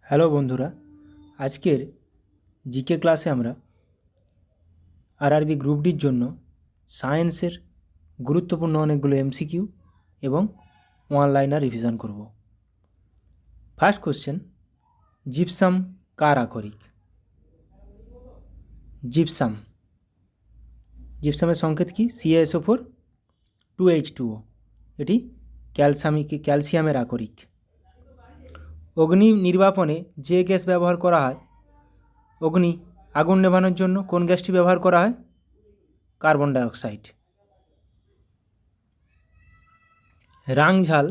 Hello বন্ধুরা, আজকের GK ক্লাসে আমরা আরআরবি গ্রুপ ডির জন্য সায়েন্সের গুরুত্বপূর্ণ অনেকগুলো এমসিকিউ এবং ওয়ান লাইনার রিভিশন করব। ফার্স্ট কোশ্চেন, জিপসাম কার আকরিক? জিপসামের সংকেত কি? CaSO4 2H2O। এটি ক্যালসিয়ামের আকরিক। অগ্নি নির্বাপনে যে গ্যাস ব্যবহার করা হয়, আগুন নেভানোর জন্য কোন গ্যাসটি ব্যবহার করা হয়? Carbon dioxide. রাংঝাল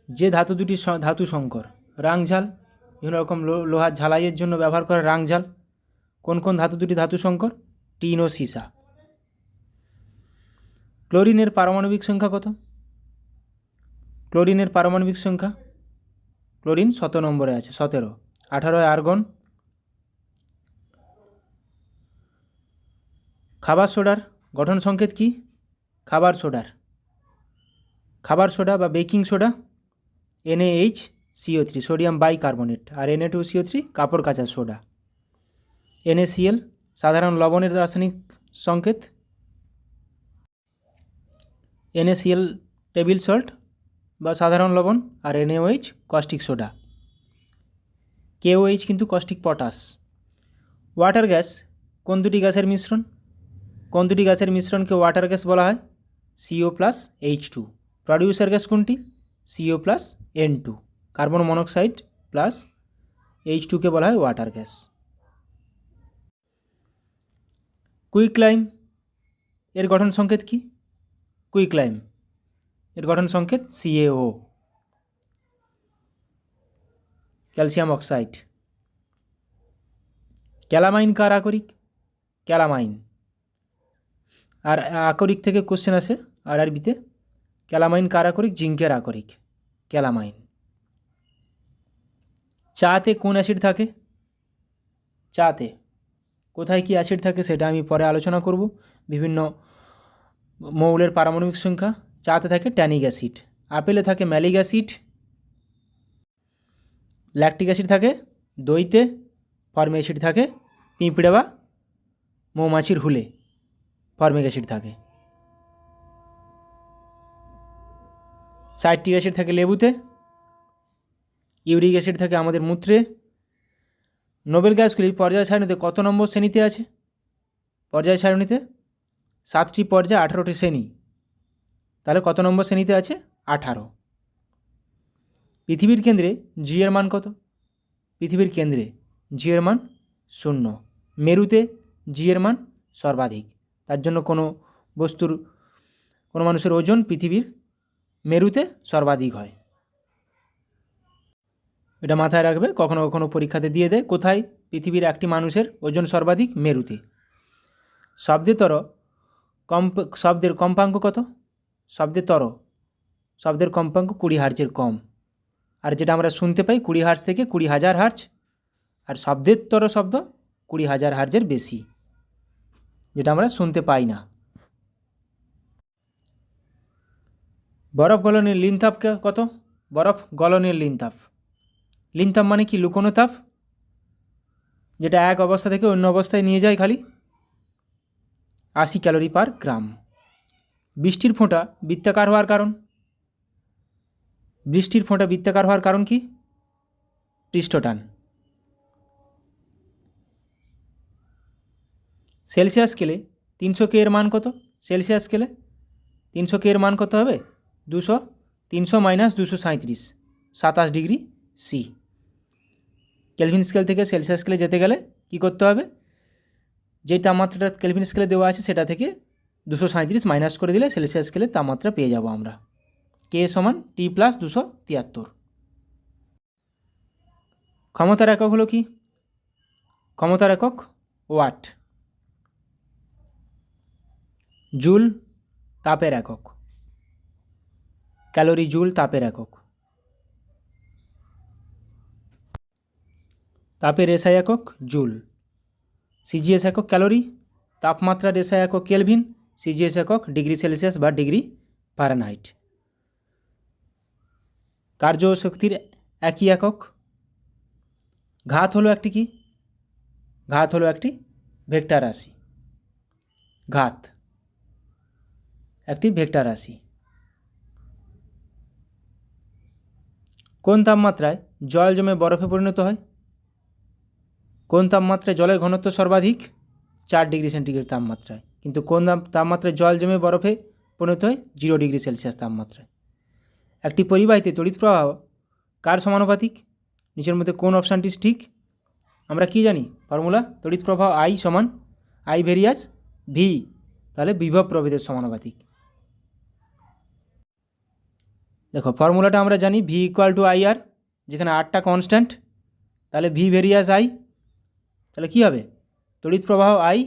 যে ধাতু দুটি ধাতু সংকর। রাংঝাল বিভিন্ন রকম লোহার ঝালাইয়ের জন্য ব্যবহার করে রাংঝাল। কোন কোন ধাতু দুটি ধাতু সংকর? টিন ও সীসা। ক্লোরিনের পারমাণবিক সংখ্যা কত? ক্লোরিন 17 নম্বরে আছে, 17। 18 আর্গন। খাবার সোডার গঠন সংকেত কি? খাবার সোডা বা baking soda NaHCO3 sodium bicarbonate, আর Na2CO3 কাপড় কাচার সোডা। NaCl সাধারণ লবণের রাসায়নিক সংকেত। NaCl টেবিল সল্ট বা সাধারণ লবণ, আর NaOH কস্টিক সোডা। KOH কিন্তু কস্টিক পটাশ। ওয়াটার গ্যাস কোন দুটি গ্যাসের মিশ্রণকে ওয়াটার গ্যাস বলা হয়? CO+H2। প্রডিউসার গ্যাস কোনটি? CO+N2। কার্বন মনোক্সাইড প্লাস H2কে বলা হয় ওয়াটার গ্যাস। কুইকলাইম এর গঠন সংকেত কি? কুইকলাইম এর গঠন সংকেত CaO। Calcium oxide. ক্যালামাইন কার আকরিক? ক্যালামাইন। আর আকরিক থেকে কোশ্চেন আসে আরআরবিতে। ক্যালামাইন কার আকরিক? জিঙ্কের আকরিক ক্যালামাইন। চাতে কোন অ্যাসিড থাকে? চাতে কোথায় কি অ্যাসিড থাকে সেটা আমি পরে আলোচনা করব। বিভিন্ন মৌলের পারমাণবিক সংখ্যা। চাতে থাকে ট্যানিক অ্যাসিড। আপেলে থাকে ম্যালিক অ্যাসিড। ল্যাকটিক অ্যাসিড থাকে দইতে। ফর্মিক অ্যাসিড থাকে পিঁপড়ে বা মৌমাছির হুলে। ফর্মিক অ্যাসিড থাকে। সাইট্রিক অ্যাসিড থাকে লেবুতে। ইউরিক অ্যাসিড থাকে আমাদের মূত্রে। নোবেল গ্যাসগুলি পর্যায় সারণীতে কত নম্বর শ্রেণীতে আছে? পর্যায় সারণীতে 7টি পর্যায় 18টি শ্রেণী, তাহলে কত নম্বর শ্রেণীতে আছে? 18। পৃথিবীর কেন্দ্রে জি এর মান কত? পৃথিবীর কেন্দ্রে জি এর মান 0। মেরুতে জি এর মান সর্বাধিক। তার জন্য কোনো মানুষের ওজন পৃথিবীর মেরুতে সর্বাধিক হয়। এটা মাথায় রাখবে, কখনো কখনো পরীক্ষাতে দিয়ে দেয় কোথায় পৃথিবীর একটি মানুষের ওজন সর্বাধিক? মেরুতে। শব্দের কম্পাঙ্ক কত? শব্দের কম্পাঙ্ক 20 হার্জের কম। আর যেটা আমরা শুনতে পাই 20 হার্জ থেকে 20,000 হার্জ, আর শব্দের তর শব্দ 20,000 হার্জের বেশি, যেটা আমরা শুনতে পাই না। বরফ গলনের লিনতাপ কত? বরফ গলনের লিনতাপ মানে কি? লুকোনো তাপ, যেটা এক অবস্থা থেকে অন্য অবস্থায় নিয়ে যায় খালি। 80 ক্যালোরি পার গ্রাম। বৃষ্টির ফোঁটা বৃত্তাকার হওয়ার কারণ কি? পৃষ্ঠটান। সেলসিয়াস স্কেলে 300 কে এর মান কত? সেলসিয়াস স্কেলে 300 কে এর মান কত হবে? 300 - 237, 27 ডিগ্রি সি। কেলভিন স্কেল থেকে সেলসিয়াস স্কেলে যেতে গেলে কি করতে হবে? যে তাপমাত্রাটা কেলভিন স্কেলে দেওয়া আছে সেটা থেকে 237 মাইনাস করে দিলে সেলসিয়াস স্কেলের তাপমাত্রা পেয়ে যাব আমরা। K = T+273। ক্ষমতার একক হলো কি? ক্ষমতার একক ওয়াট। জুল তাপের একক। ক্যালোরি জুল তাপের একক। তাপের এসআই একক জুল। সিজিএস একক ক্যালোরি। তাপমাত্রার এসআই একক কেলভিন। সিজিএস একক ডিগ্রি সেলসিয়াস বা ডিগ্রি ফারেনহাইট। কার্য শক্তির একই একক ঘাত হলো একটি কি? ঘাত হলো একটি ভেক্টর রাশি। ঘাত একটি ভেক্টর রাশি। কোন তাপমাত্রায় জল জমে বরফে পরিণত হয়? কোন তাপমাত্রায় জলের ঘনত্ব সর্বাধিক? 4 ডিগ্রি সেন্টিগ্রেড তাপমাত্রায়। কিন্তু কোন তাপমাত্রায় জল জমে বরফে পরিণত হয়? 0 ডিগ্রি সেলসিয়াস তাপমাত্রায়। একটি পরিবাহীতে তড়িৎ প্রবাহ কার সমানুপাতিক? নিচের মধ্যে কোন অপশানটি ঠিক? আমরা কি জানি ফর্মুলা? তড়িৎ প্রবাহ আই সমান আই ভেরিয়াস ভি, তাহলে বিভব প্রভেদের সমানুপাতিক। দেখো ফর্মুলাটা আমরা জানি ভি ইকুয়াল টু আই আর, যেখানে আরটা কনস্ট্যান্ট, তাহলে ভি ভেরিয়াস আই, তাহলে কী হবে? তড়িৎ প্রবাহ আই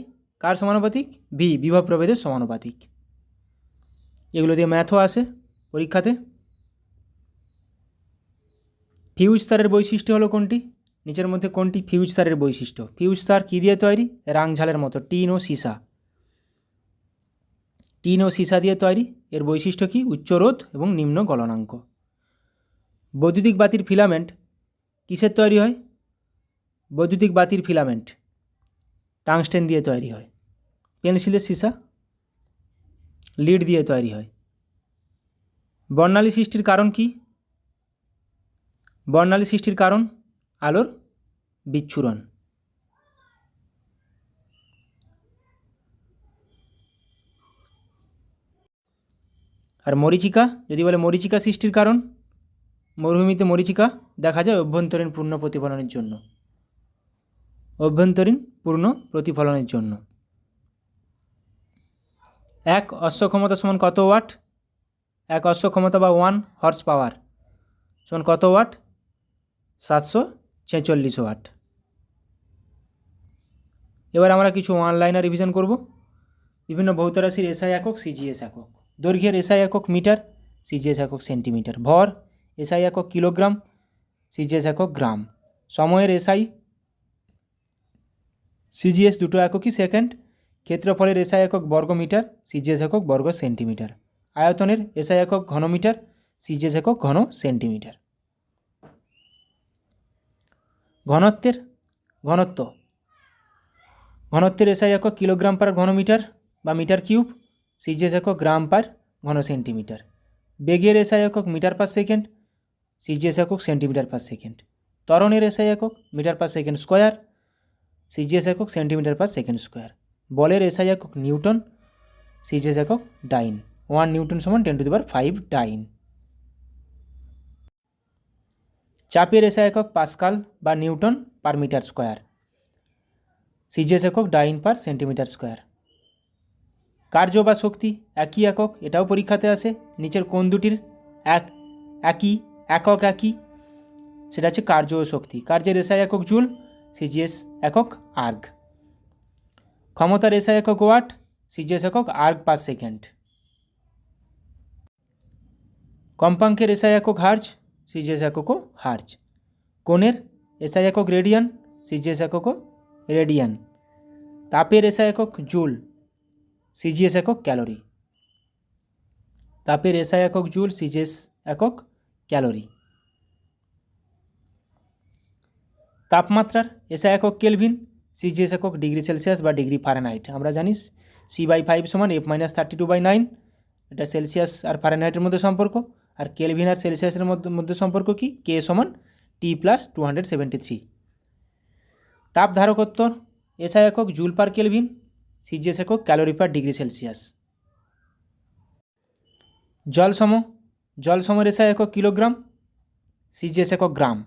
কার সমানুপাতিক? ভি, বিভব প্রভেদের সমানুপাতিক। এগুলো দিয়ে ম্যাথও আসে পরীক্ষাতে। ফিউজ তারের বৈশিষ্ট্য হলো কোনটি? নিচের মধ্যে কোনটি ফিউজ তারের বৈশিষ্ট্য? ফিউজ তার কী দিয়ে তৈরি? রাংঝালের মতো, টিন ও সীসা। টিন ও সীসা দিয়ে তৈরি। এর বৈশিষ্ট্য কি? উচ্চ রোধ এবং নিম্ন গলনাঙ্ক। বৈদ্যুতিক বাতির ফিলামেন্ট কিসের তৈরি হয়? বৈদ্যুতিক বাতির ফিলামেন্ট টাংস্টেন দিয়ে তৈরি হয়। পেন্সিলের সীসা লিড দিয়ে তৈরি হয়। বর্ণালী সৃষ্টির কারণ কি? বর্ণালী সৃষ্টির কারণ আলোর বিচ্ছুরণ। আর মরীচিকা, যদি বলে মরীচিকা সৃষ্টির কারণ, মরুভূমিতে মরীচিকা দেখা যায় অভ্যন্তরীণ পূর্ণ প্রতিফলনের জন্য। অভ্যন্তরীণ পূর্ণ প্রতিফলনের জন্য। এক অশ্ব ক্ষমতা সমান কত ওয়াট? এক অশ্ব ক্ষমতা বা 1 হর্স পাওয়ার সমান কত ওয়াট? 746 ওয়াট। এবার আমরা কিছু ওয়ান-লাইনার রিভিশন করব। বিভিন্ন ভৌত রাশির এসআই একক, সিজিএস একক। দৈর্ঘ্যের এসআই একক মিটার, সিজিএস একক সেন্টিমিটার। ভর এসআই একক কিলোগ্রাম, সিজিএস একক গ্রাম। সময়ের এসআই সিজিএস দুটো এককই সেকেন্ড। ক্ষেত্রফলের এসআই একক বর্গ মিটার, সিজিএস একক বর্গ সেন্টিমিটার। আয়তনের এসআই একক ঘনমিটার, সিজিএস একক ঘন সেন্টিমিটার। ঘনত্বের এসআই একক কিলোগ্রাম পার ঘনমিটার বা মিটার কিউব, সিজিএস একক গ্রাম পার ঘন সেন্টিমিটার। বেগের এসআই একক মিটার পার সেকেন্ড, সিজিএস একক সেন্টিমিটার পার সেকেন্ড। ত্বরণের এসআই একক metre per second square, CGS একক সেন্টিমিটার পার সেকেন্ড স্কোয়ার। বলের এসআই একক নিউটন, সিজিএস একক ডাইন। 1 নিউটন সমান 10⁵ ডাইন। চাপের এসআই একক পাস্কাল বা newton per metre square, CGS একক ডাইন পার সেন্টিমিটার স্কোয়ার। কার্য বা শক্তি একই একক, এটাও পরীক্ষাতে আসে। নিচের কোন দুটির একই সেটা হচ্ছে কার্য ও শক্তি। কার্যের এসআই একক জুল, সিজিএস একক আর্গ। ক্ষমতার এসআই একক ওয়াট, সিজিএস একক আর্গ পার সেকেন্ড। কম্পাঙ্কের এসআই একক হার্জ, সিজিএস এককও হার্জ। কোণের এসআই একক রেডিয়ান, সিজিএস এককও রেডিয়ান। তাপের এসআই একক জুল, সিজিএস একক ক্যালোরি। তাপের এসআই একক জুল, সিজিএস একক ক্যালোরি। তাপমাত্রার এসআই একক কেলভিন, সিজিএস একক ডিগ্রি সেলসিয়াস বা ডিগ্রি ফারেনহাইট। আমরা জানি C/5 সমান F-32/9, এটা সেলসিয়াস আর ফারেনহাইটের মধ্যে সম্পর্ক। আর কেলভিন আর সেলসিয়াসের মধ্যে সম্পর্ক কি? K সমান T+273। তাপ ধারকত্ব এসআই একক জুল পার কেলভিন, সিজিএস একক ক্যালোরি পার ডিগ্রি সেলসিয়াস। জলসমের এসআই একক কিলোগ্রাম, সিজিএস একক গ্রাম।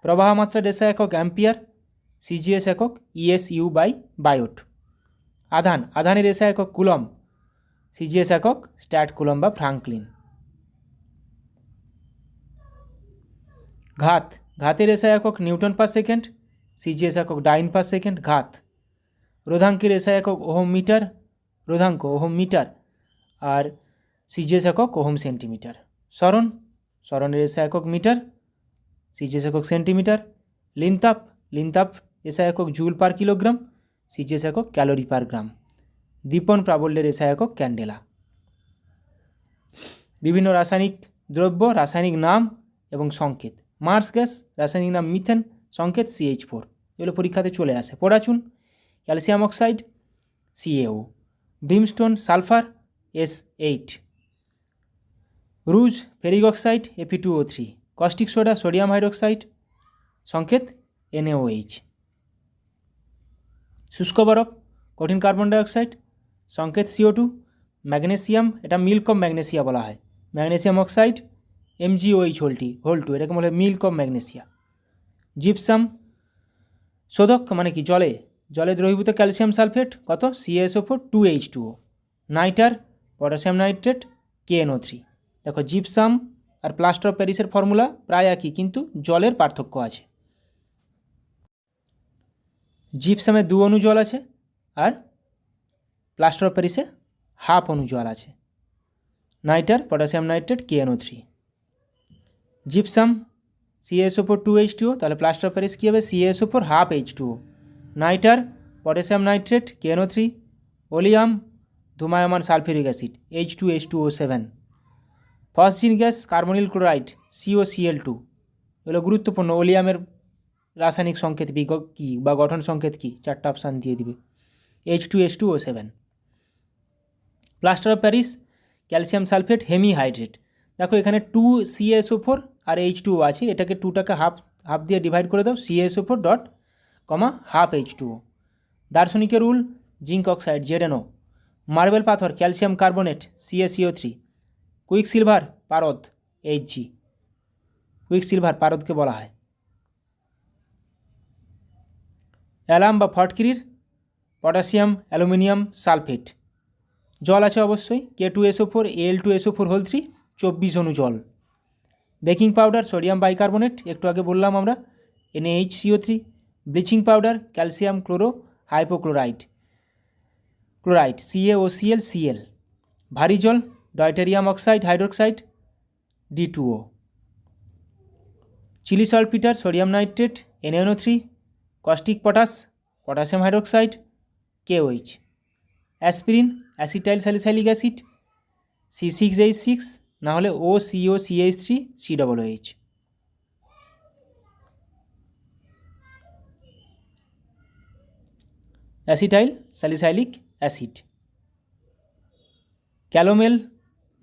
প্রবাহ মাত্রার এসআই একক অ্যাম্পিয়ার, সিজিএস একক ESU/বায়োট। আধানের এসআই একক কুলম, সিজিএস একক স্ট্যাট কুলম বা ফ্রাঙ্কলিন। ঘাতের এসআই একক নিউটন পার সেকেন্ড, সিজিএস একক ডাইন পার সেকেন্ড। রোধাঙ্কের এসআই একক ওহম মিটার, আর সিজিএস একক ওহম সেন্টিমিটার। সরণের এসআই একক মিটার, সিজিএস একক সেন্টিমিটার। লিনতাপ এসআই একক জুল পার কিলোগ্রাম, সিজিএস একক ক্যালোরি পার গ্রাম। দীপন প্রাবল্যের এসআই একক ক্যান্ডেলা। বিভিন্ন রাসায়নিক দ্রব্য, রাসায়নিক নাম এবং সংকেত। মার্স গ্যাস রাসায়নিক নাম মিথেন, সংকেত CH4, এগুলো পরীক্ষাতে চলে আসে। পটাচুন calcium oxide CaO, brimstone sulphur S8, rouge ferric oxide Fe2O3, caustic soda sodium hydroxide সংকেত NaOH, শুষ্ক বরফ কঠিন কার্বন ডাইঅক্সাইড সংকেত CO2, ম্যাগনেসিয়াম এটা মিল্ক অফ ম্যাগনেসিয়া বলা হয়, ম্যাগনেসিয়াম অক্সাইড MgOH হোল 2, এটাকে বলা হয় মিল্ক অফ ম্যাগনেসিয়া। জিপসাম শোধক মানে কি জলে দ্রবীভূত ক্যালসিয়াম সালফেট কত CaSO4 2H2O, nighter potassium nitrate KNO3। দেখো জিপসাম আর প্লাস্টার অফ প্যারিসের ফর্মুলা প্রায় একই, কিন্তু জলের পার্থক্য আছে। জিপসামে 2 অণু জল আছে আর প্লাস্টার অফ প্যারিসে হাফ অণু জল আছে, nighter potassium nitrate KNO3। Gypsum CaSO4 2H2O, তাহলে প্লাস্টার অফ প্যারিস কী হবে CaSO4 half H2O, nitre potassium nitrate KNO3, oleum ধুমায়মান sulphuric acid H2H2O7, phosgene gas carbonyl chloride COCl2, এগুলো গুরুত্বপূর্ণ। ওলিয়ামের রাসায়নিক সংকেত কী বা গঠন সংকেত কী, 4টা অপশান দিয়ে দিবে, H2H2O7। Plaster of Paris calcium sulphate hemihydrate, দেখো এখানে 2 CaSO4 আর H2O আছে, এটাকে 2টাকে হাফ দিয়ে ডিভাইড করে দাও, CaSO4 dot comma half H2O। দার্শনিকের রুল জিঙ্ক অক্সাইড ZNO, মার্বেল পাথর calcium carbonate CaCO3, quicksilver পারদ Hg, কুইক সিলভার পারদকে বলা হয়। অ্যালাম বা ফটকিরির পটাশিয়াম অ্যালুমিনিয়াম সালফেট, জল আছে অবশ্যই, K2SO4 Al2SO4 হোল 3 24 অণু জল। বেকিং পাউডার সোডিয়াম বাইকার্বনেট, একটু আগে বললাম আমরা NaHCO3, bleaching powder calcium hypochloride CaOCl, ভারী জল deuterium oxide hydroxide D2O, Chile saltpetre sodium nitrate NaNO3, caustic potassium hydroxide KOH, aspirin acetyl salicylic acid C6H6 না হলে OCOCH3 COOH, acetyl salicylic acid. Calomel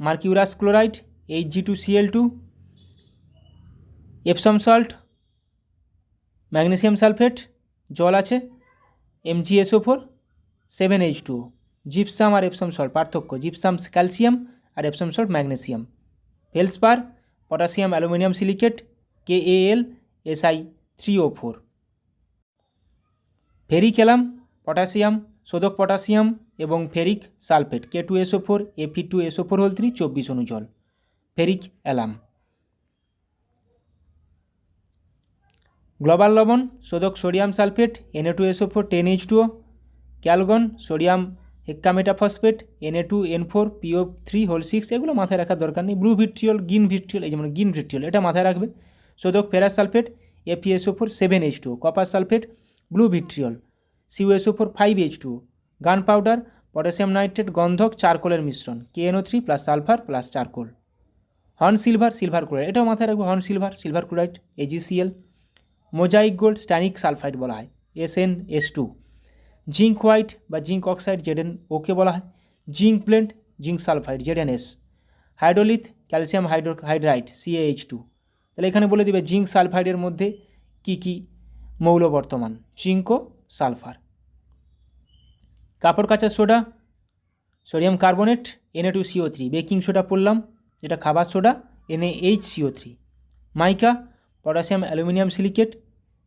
mercurous chloride Hg2Cl2, Epsom salt magnesium sulphate জল আছে MgSO4 7H2O। Gypsum আর Epsom salt পার্থক্য, gypsum calcium আর Epsom salt magnesium. Feldspar potassium aluminium silicate KAlSi3O4। Ferric alum potassium শোধক potassium এবং ferric sulphate K2SO4 Fe2SO4 whole 3 24 অণু জল, ferric alum. Glauber লবণ শোধক sodium sulphate Na2SO4 10H2O, Calgon sodium hexametaphosphate Na2N4PO3 whole 6, এগুলো মাথায় রাখার দরকার নেই। ব্লু ভিট্রিয়ল গ্রিন ভিট্রিয়ল, এই যেমন গ্রিন ভিট্রিয়ল এটা মাথায় রাখবে। শোধক ferrous sulphate FeSO4 7H2O, copper sulphate blue vitriol CuSO4 5H2O, gunpowder potassium nitrate গন্ধক চারকোলের মিশ্রণ KNO3 plus sulphur plus charcoal. Horn silver chloride, এটাও মাথায় রাখবে, horn silver chloride AgCl। Mosaic gold stannic sulphide বলা হয় SnS2। জিঙ্ক হোয়াইট বা zinc oxide ZnO কে বলা হয়, zinc blende zinc sulphide ZnS। Hydrolith calcium hydride CaH2। তাহলে এখানে বলে দিবে জিঙ্ক সালফাইডের মধ্যে কি কি মৌল বর্তমান, জিঙ্ক ও সালফার। কাপড় কাচার soda sodium carbonate Na2CO3, baking soda পড়লাম যেটা খাবার সোডা NaHCO3। মাইকা পটাশিয়াম অ্যালুমিনিয়াম সিলিকেট,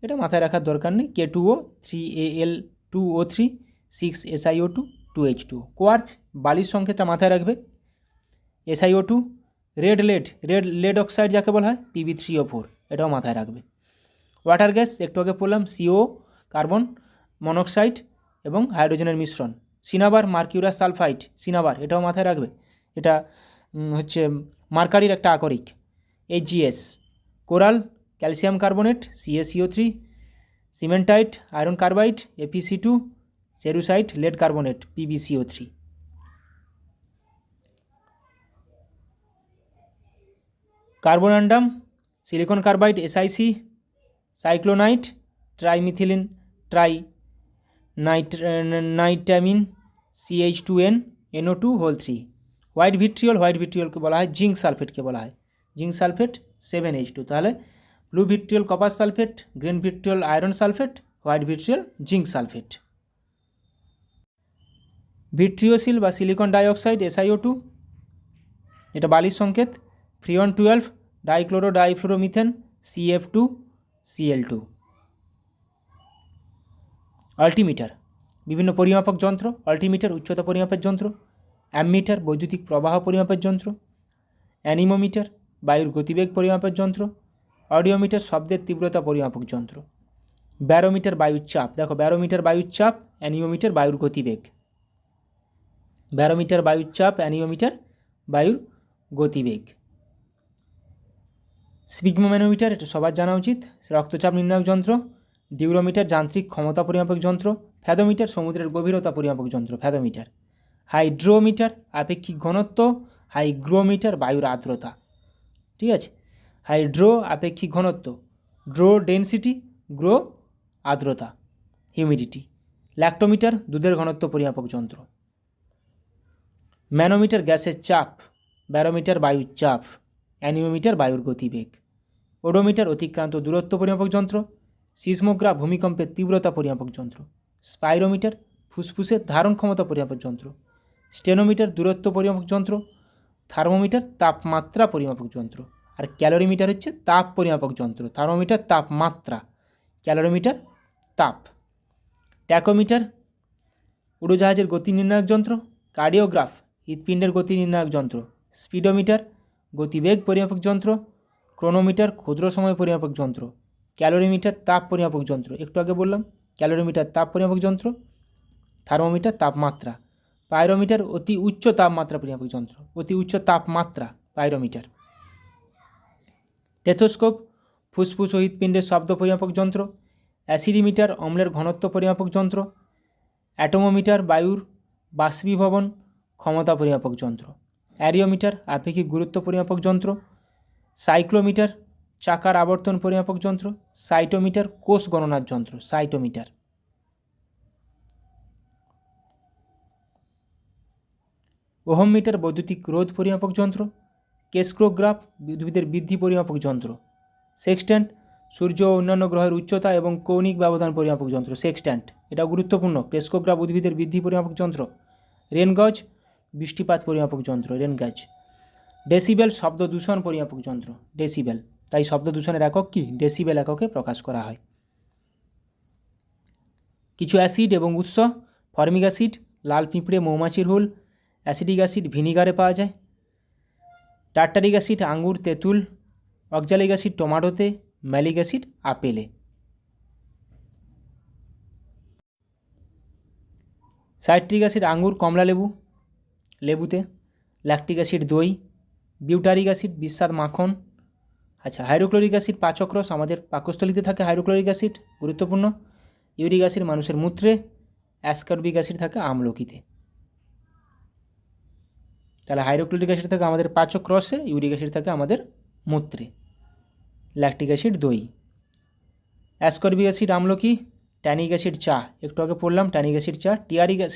এটা মাথায় রাখার দরকার নেই, K2O 3Al2O3 6SiO2 2H2O। Quartz বালির সংকেতটা মাথায় রাখবে SiO2। রেড লেড অক্সাইড যাকে বলা হয় Pb3O4, এটাও মাথায় রাখবে। ওয়াটার গ্যাস একটু আগে পড়লাম CO কার্বন মনোক্সাইড এবং হাইড্রোজেনের মিশ্রণ। সিনাবার মার্কিউরাস সালফাইড সিনাবার, এটাও মাথায় রাখবে, এটা হচ্ছে মার্কারির একটা আকরিক HgS। Coral calcium carbonate CaCO3, cementite iron carbide FeC2, cerussite lead carbonate PbCO3। Carborundum silicon carbide SiC, cyclonite, trimethylene nitramine, CH2N, NO2 whole 3। White ভিট্রিয়লকে বলা হয় জিঙ্ক সালফেটকে বলা হয়, জিঙ্ক সালফেট 7H2। তাহলে blue vitriol copper sulphate, green vitriol iron sulphate, white vitriol zinc sulphate. Vitreosil বা silicon dioxide SiO2, এটা বালির সংকেত। ফ্রিয়ন 12, ডাইক্লোরো ডাইফ্লোরোমিথেন, CF2Cl2। আল্টিমিটার, বিভিন্ন পরিমাপক যন্ত্র। আল্টিমিটার উচ্চতা পরিমাপের যন্ত্র। অ্যামমিটার বৈদ্যুতিক প্রবাহ পরিমাপের যন্ত্র। অ্যানিমোমিটার বায়ুর গতিবেগ পরিমাপের যন্ত্র। অডিওমিটার শব্দের তীব্রতা পরিমাপক যন্ত্র। ব্যারোমিটার বায়ুর চাপ, দেখো ব্যারোমিটার বায়ুর চাপ, অ্যানিওমিটার বায়ুর গতিবেগ। ব্যারোমিটার বায়ুর চাপ, অ্যানিওমিটার বায়ুর গতিবেগ। স্পিগমোম্যানোমিটার, এটা সবার জানা উচিত, রক্তচাপ নির্ণায়ক যন্ত্র। ডিউরোমিটার যান্ত্রিক ক্ষমতা পরিমাপক যন্ত্র। ফ্যাদোমিটার সমুদ্রের গভীরতা পরিমাপক যন্ত্র, ফ্যাদোমিটার। হাইড্রোমিটার আপেক্ষিক ঘনত্ব। হাইগ্রোমিটার বায়ুর আর্দ্রতা, ঠিক আছে। হাইড্রো আপেক্ষিক ঘনত্ব, ড্রো ডেনসিটি, গ্রো আর্দ্রতা হিউমিডিটি। ল্যাক্টোমিটার দুধের ঘনত্ব পরিমাপক যন্ত্র। ম্যানোমিটার গ্যাসের চাপ। ব্যারোমিটার বায়ুর চাপ। অ্যানিওমিটার বায়ুর গতিবেগ। ওডোমিটার অতিক্রান্ত দূরত্ব পরিমাপক যন্ত্র। সিসমোগ্রাফ ভূমিকম্পের তীব্রতা পরিমাপক যন্ত্র। স্পাইরোমিটার ফুসফুসের ধারণ ক্ষমতা পরিমাপক যন্ত্র। স্টেনোমিটার দূরত্ব পরিমাপক যন্ত্র। থার্মোমিটার তাপমাত্রা পরিমাপক যন্ত্র। আর ক্যালোরিমিটার হচ্ছে তাপ পরিমাপক যন্ত্র। থার্মোমিটার তাপমাত্রা, ক্যালোরিমিটার তাপ। ট্যাকোমিটার উড়োজাহাজের গতি নির্ণায়ক যন্ত্র। কার্ডিওগ্রাফ হৃৎপিণ্ডের গতি নির্ণায়ক যন্ত্র। স্পিডোমিটার গতিবেগ পরিমাপক যন্ত্র। ক্রোনোমিটার ক্ষুদ্র সময় পরিমাপক যন্ত্র। ক্যালোরিমিটার তাপ পরিমাপক যন্ত্র, একটু আগে বললাম ক্যালোরিমিটার তাপ পরিমাপক যন্ত্র। থার্মোমিটার তাপমাত্রা। পাইরোমিটার অতি উচ্চ তাপমাত্রা পরিমাপক যন্ত্র, অতি উচ্চ তাপমাত্রা পাইরোমিটার। টেথোস্কোপ ফুসফুস ও হৃৎপিণ্ডের শব্দ পরিমাপক যন্ত্র। অ্যাসিডিমিটার অম্লের ঘনত্ব পরিমাপক যন্ত্র। অ্যাটোমোমিটার বায়ুর বাষ্পীভবন ক্ষমতা পরিমাপক যন্ত্র। অ্যারিওমিটার আপেক্ষিক গুরুত্ব পরিমাপক যন্ত্র। সাইক্লোমিটার চাকার আবর্তন পরিমাপক যন্ত্র। সাইটোমিটার কোষ গণনার যন্ত্র, সাইটোমিটার। ওহমমিটার বৈদ্যুতিক রোধ পরিমাপক যন্ত্র। কেস্ক্রোগ্রাফ উদ্ভিদের বৃদ্ধি পরিমাপক যন্ত্র। সেক্সট্যান্ট সূর্য ও অন্যান্য গ্রহের উচ্চতা এবং কৌণিক ব্যবধান পরিমাপক যন্ত্র, সেক্সট্যান্ট, এটা গুরুত্বপূর্ণ। ক্রেস্কোগ্রাফ উদ্ভিদের বৃদ্ধি পরিমাপক যন্ত্র। রেনগজ বৃষ্টিপাত পরিমাপক যন্ত্র, রেনগজ। ডেসিবেল শব্দ দূষণ পরিমাপক যন্ত্র, ডেসিবেল, তাই শব্দ দূষণের একক কি, ডেসিবেল এককে প্রকাশ করা হয়। কিছু অ্যাসিড এবং উৎস। ফর্মিক অ্যাসিড লাল পিঁপড়ে মৌমাছির হুল। অ্যাসিডিক অ্যাসিড ভিনিগারে পাওয়া যায়। টার্টারিক অ্যাসিড আঙ্গুর তেঁতুল। অক্সালিক অ্যাসিড টমেটোতে। ম্যালিক অ্যাসিড আপেলে। সাইট্রিক অ্যাসিড আঙ্গুর কমলা লেবুতে। ল্যাকটিক অ্যাসিড দই। বিউটারিক অ্যাসিড বিস্বাদ মাখন। আচ্ছা, হাইড্রোক্লোরিক অ্যাসিড পাচক রস, আমাদের পাকস্থলীতে থাকে হাইড্রোক্লোরিক অ্যাসিড, গুরুত্বপূর্ণ। ইউরিক অ্যাসিড মানুষের মূত্রে। অ্যাসকর্বিক অ্যাসিড থাকে আমলকিতে। তাহলে হাইড্রোক্লোরিক অ্যাসিড থাকে আমাদের পাচক রসে, ইউরিক অ্যাসিড থাকে আমাদের মূত্রে। ল্যাকটিক অ্যাসিড দই। অ্যাসকর্বিক অ্যাসিড আমলকি। ট্যানিক অ্যাসিড চা, একটু আগে পড়লাম ট্যানিক অ্যাসিড চা।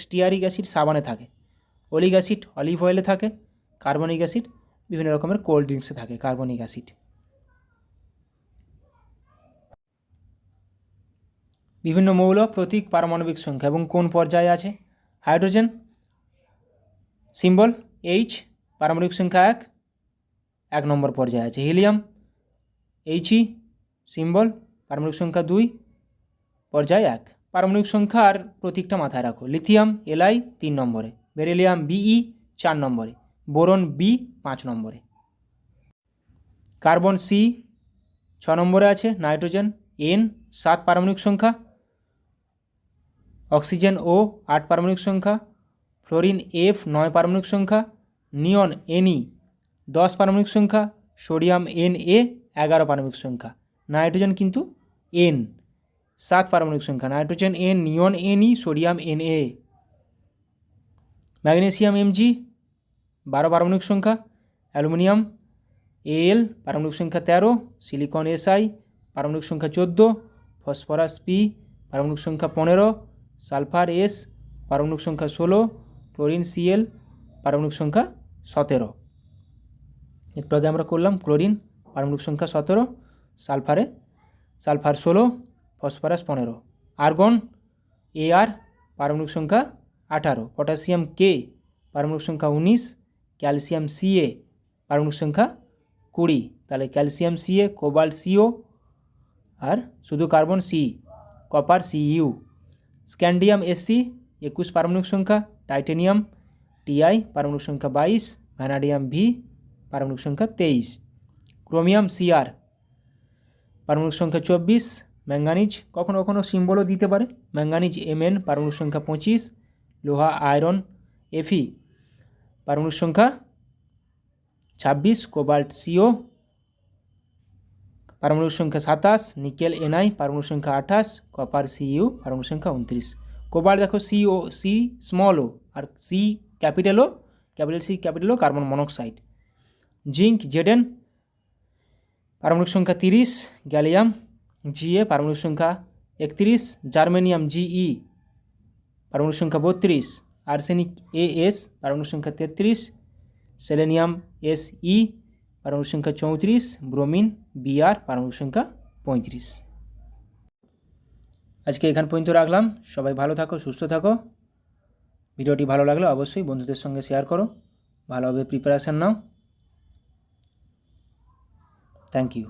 স্টিয়ারিক অ্যাসিড সাবানে থাকে। অলিক অ্যাসিড অলিভ অয়েলে থাকে। কার্বনিক অ্যাসিড বিভিন্ন রকমের কোল্ড ড্রিঙ্কসে থাকে, কার্বনিক অ্যাসিড। বিভিন্ন মৌল প্রতীক পারমাণবিক সংখ্যা এবং কোন পর্যায়ে আছে। হাইড্রোজেন সিম্বল H, পারমাণবিক সংখ্যা 1 নম্বর পর্যায়ে আছে। হিলিয়াম He সিম্বল, পারমাণবিক সংখ্যা 2, পর্যায় 1। পারমাণবিক সংখ্যার প্রতীকটা মাথায় রাখো। লিথিয়াম Li 3 নম্বরে। বেরিলিয়াম Be 4 নম্বরে। বোরন B 5 নম্বরে। কার্বন C 6 নম্বরে আছে। নাইট্রোজেন N 7 পারমাণবিক সংখ্যা। অক্সিজেন O 8 পারমাণবিক সংখ্যা। ফ্লোরিন F 9 পারমাণবিক সংখ্যা। নিয়ন Ne 10 পারমাণবিক সংখ্যা। সোডিয়াম Na 11 পারমাণবিক সংখ্যা। নাইট্রোজেন কিন্তু N 7 পারমাণবিক সংখ্যা। নাইট্রোজেন N, নিয়ন Ne, sodium Na। Magnesium Mg 12 পারমাণবিক সংখ্যা। অ্যালুমিনিয়াম Al পারমাণবিক সংখ্যা 13। সিলিকন Si পারমাণবিক সংখ্যা 14, ফসফরাস P পারমাণবিক সংখ্যা 15, সালফার S পারমাণবিক সংখ্যা 16, ক্লোরিন Cl পারমাণবিক সংখ্যা 17। একটু আগে আমরা করলাম ক্লোরিন পারমাণবিক সংখ্যা 17, সালফার 16, ফসফরাস 15। আর্গন Ar পারমাণবিক সংখ্যা 18, পটাশিয়াম K পারমাণবিক সংখ্যা 19, ক্যালসিয়াম Ca পারমাণবিক সংখ্যা 20। তাহলে ক্যালসিয়াম Ca, কোবাল্ট Co আর শুধু carbon C, copper Cu। Scandium Sc 21 পারমাণবিক সংখ্যা, টাইটেনিয়াম Ti পারমাণবিক সংখ্যা 22, ভ্যানাডিয়াম V পারমাণবিক সংখ্যা 23। ক্রোমিয়াম Cr পারমাণবিক সংখ্যা 24, ম্যাঙ্গানিজ কখনো কখনো সিম্বলও দিতে পারে, ম্যাঙ্গানিজ Mn পারমাণবিক সংখ্যা 25, লোহা আয়রন Fe পারমাণবিক সংখ্যা 26, কোবাল্ট Co পারমাণবিক সংখ্যা 27, নিকেল Ni পারমাণবিক সংখ্যা 28, কপার Cu পারমাণবিক সংখ্যা 29। কোবাল্ট দেখো CO C স্মল ও আর C ক্যাপিটাল ও, ক্যাপিটাল C ক্যাপিটাল ও কার্বন মনোক্সাইড। জিঙ্ক Zn পারমাণবিক সংখ্যা 30, গ্যালিয়াম Ga পারমাণবিক সংখ্যা 31, জার্মেনিয়াম Ge পারমাণবিক সংখ্যা 32, আর্সেনিক As পারমাণবিক সংখ্যা 33, সেলেনিয়াম Se পারমাণবিক সংখ্যা 34, ব্রোমিন Br পারমাণবিক সংখ্যা 35। আজকে এখান পর্যন্ত রাখলাম। সবাই ভালো থাকো, সুস্থ থাকো। ভিডিওটি ভালো লাগলে অবশ্যই বন্ধুদের সঙ্গে শেয়ার করো, ভালোভাবে প্রিপারেশান নাও। Thank you.